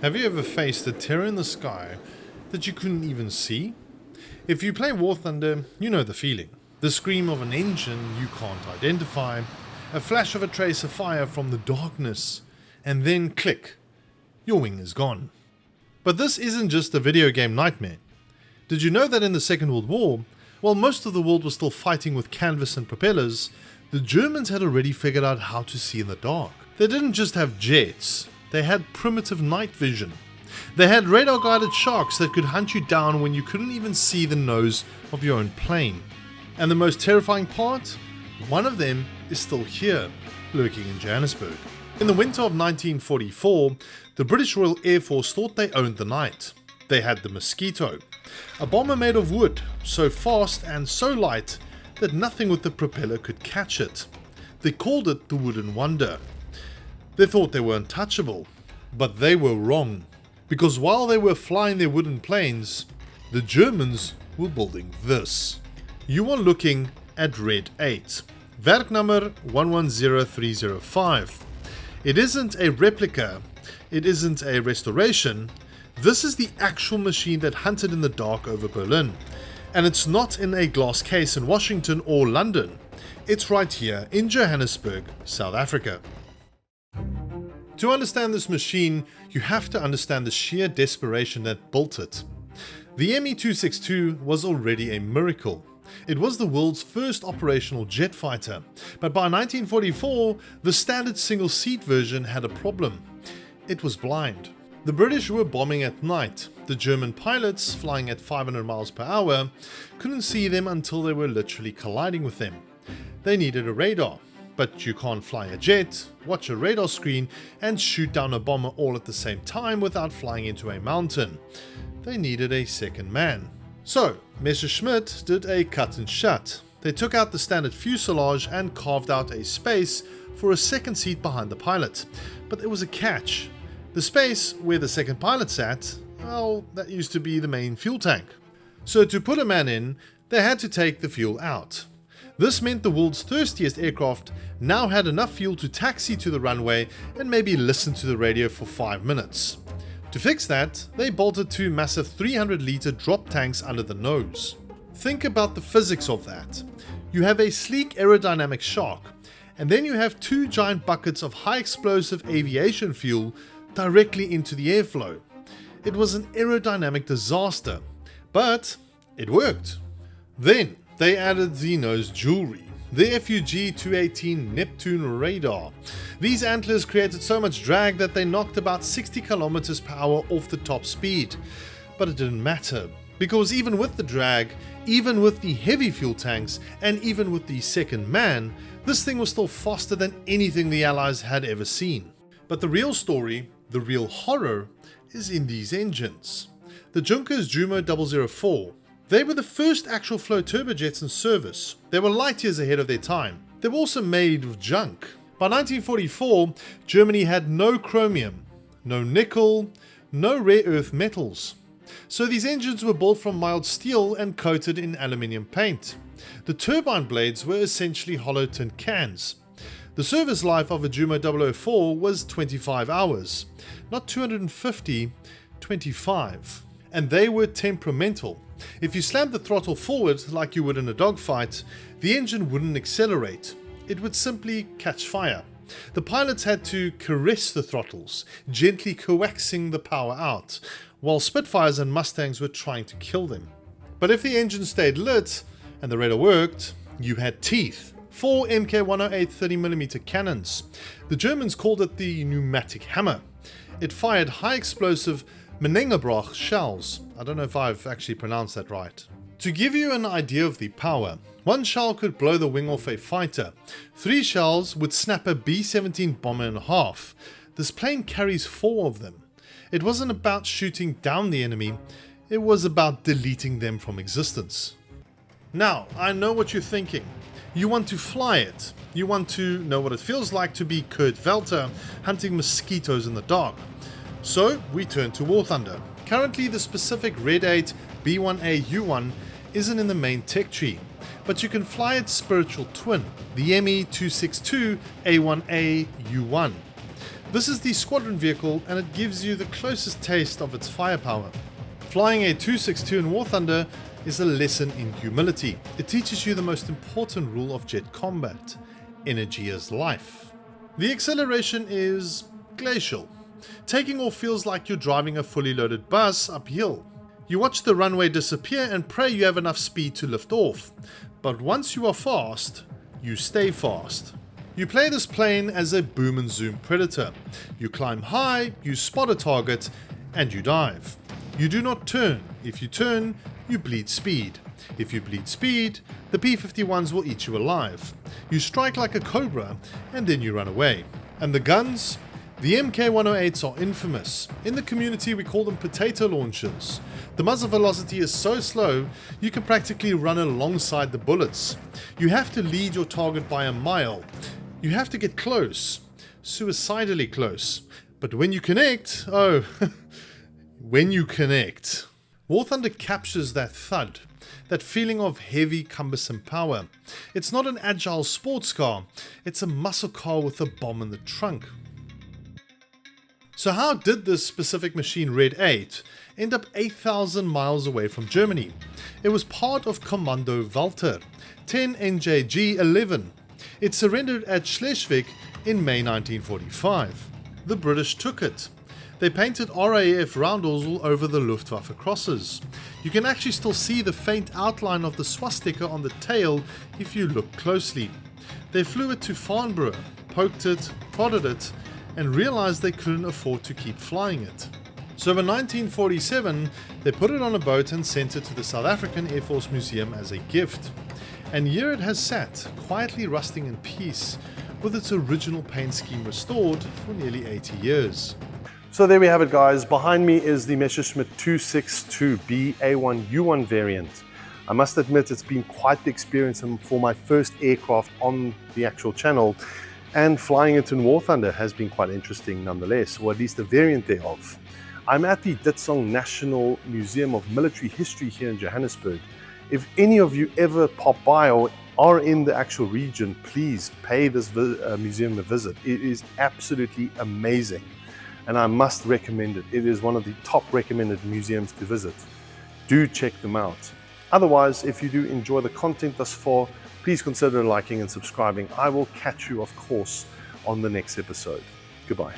Have you ever faced a terror in the sky that you couldn't even see? If you play War Thunder, you know the feeling. The scream of an engine you can't identify, a flash of a trace of fire from the darkness, and then click, your wing is gone. But this isn't just a video game nightmare. Did you know that in the Second World War, while most of the world was still fighting with canvas and propellers, the Germans had already figured out how to see in the dark. They didn't just have jets, they had primitive night vision. They had radar-guided sharks that could hunt you down when you couldn't even see the nose of your own plane. And the most terrifying part? One of them is still here, lurking in Johannesburg. In the winter of 1944, the British Royal Air Force thought they owned the night. They had the Mosquito, a bomber made of wood, so fast and so light that nothing with the propeller could catch it. They called it the Wooden Wonder. They thought they were untouchable, but they were wrong. Because while they were flying their wooden planes, the Germans were building this. You are looking at Red 8, werknummer 110305. It isn't a replica, it isn't a restoration, this is the actual machine that hunted in the dark over Berlin. And it's not in a glass case in Washington or London, it's right here in Johannesburg, South Africa. To understand this machine, you have to understand the sheer desperation that built it. The Me-262 was already a miracle. It was the world's first operational jet fighter, but by 1944, the standard single-seat version had a problem. It was blind. The British were bombing at night. The German pilots, flying at 500 miles per hour, couldn't see them until they were literally colliding with them. They needed a radar. But you can't fly a jet, watch a radar screen, and shoot down a bomber all at the same time without flying into a mountain. They needed a second man. So, Messerschmitt did a cut and shut. They took out the standard fuselage and carved out a space for a second seat behind the pilot. But there was a catch. The space where the second pilot sat, well, that used to be the main fuel tank. So to put a man in, they had to take the fuel out. This meant the world's thirstiest aircraft now had enough fuel to taxi to the runway and maybe listen to the radio for 5 minutes. To fix that, they bolted 2 massive 300-litre drop tanks under the nose. Think about the physics of that. You have a sleek aerodynamic shark, and then you have 2 giant buckets of high explosive aviation fuel directly into the airflow. It was an aerodynamic disaster, but it worked. Then they added the nose jewelry, the FUG-218 Neptun radar. These antlers created so much drag that they knocked about 60 km per hour off the top speed. But it didn't matter, because even with the drag, even with the heavy fuel tanks, and even with the second man, this thing was still faster than anything the Allies had ever seen. But the real story, the real horror, is in these engines. The Junkers Jumo 004. They were the first actual flow turbojets in service. They were light years ahead of their time. They were also made of junk. By 1944, Germany had no chromium, no nickel, no rare earth metals. So these engines were built from mild steel and coated in aluminium paint. The turbine blades were essentially hollow tin cans. The service life of a Jumo 004 was 25 hours, not 250, 25. And they were temperamental. If you slammed the throttle forward like you would in a dogfight, the engine wouldn't accelerate. It would simply catch fire. The pilots had to caress the throttles, gently coaxing the power out, while Spitfires and Mustangs were trying to kill them. But if the engine stayed lit and the radar worked, you had teeth. 4 Mk108 30mm cannons. The Germans called it the pneumatic hammer. It fired high explosive Menengebrach shells. I don't know if I've actually pronounced that right. To give you an idea of the power, 1 shell could blow the wing off a fighter. 3 shells would snap a B-17 bomber in half. This plane carries 4 of them. It wasn't about shooting down the enemy, it was about deleting them from existence. Now, I know what you're thinking. You want to fly it. You want to know what it feels like to be Kurt Welter hunting mosquitoes in the dark. So we turn to War Thunder. Currently the specific Red 8 B1A-U1 isn't in the main tech tree, but you can fly its spiritual twin, the Me-262 A1A-U1. This is the squadron vehicle and it gives you the closest taste of its firepower. Flying a 262 in War Thunder is a lesson in humility. It teaches you the most important rule of jet combat: energy is life. The acceleration is glacial. Taking off feels like you're driving a fully loaded bus uphill. You watch the runway disappear and pray you have enough speed to lift off. But once you are fast, you stay fast. You play this plane as a boom and zoom predator. You climb high, you spot a target, and you dive. You do not turn. If you turn, you bleed speed. If you bleed speed, the P-51s will eat you alive. You strike like a cobra, and then you run away. And the guns? The Mk108s are infamous. In the community we call them potato launchers. The muzzle velocity is so slow, you can practically run alongside the bullets. You have to lead your target by a mile. You have to get close, suicidally close. But when you connect, when you connect. War Thunder captures that thud, that feeling of heavy, cumbersome power. It's not an agile sports car, it's a muscle car with a bomb in the trunk. So how did this specific machine, Red 8, end up 8,000 miles away from Germany? It was part of Kommando Walter, 10 NJG 11. It surrendered at Schleswig in May 1945. The British took it. They painted RAF roundels all over the Luftwaffe crosses. You can actually still see the faint outline of the swastika on the tail if you look closely. They flew it to Farnborough, poked it, prodded it, and realized they couldn't afford to keep flying it. So in 1947, they put it on a boat and sent it to the South African Air Force Museum as a gift. And here it has sat, quietly rusting in peace, with its original paint scheme restored for nearly 80 years. So there we have it, guys. Behind me is the Messerschmitt 262B A1U1 variant. I must admit it's been quite the experience for my first aircraft on the actual channel. And flying it in War Thunder has been quite interesting nonetheless, or at least a variant thereof. I'm at the Ditsong National Museum of Military History here in Johannesburg. If any of you ever pop by or are in the actual region, please pay this museum a visit. It is absolutely amazing, and I must recommend it. It is one of the top recommended museums to visit. Do check them out. Otherwise, if you do enjoy the content thus far, please consider liking and subscribing. I will catch you, of course, on the next episode. Goodbye.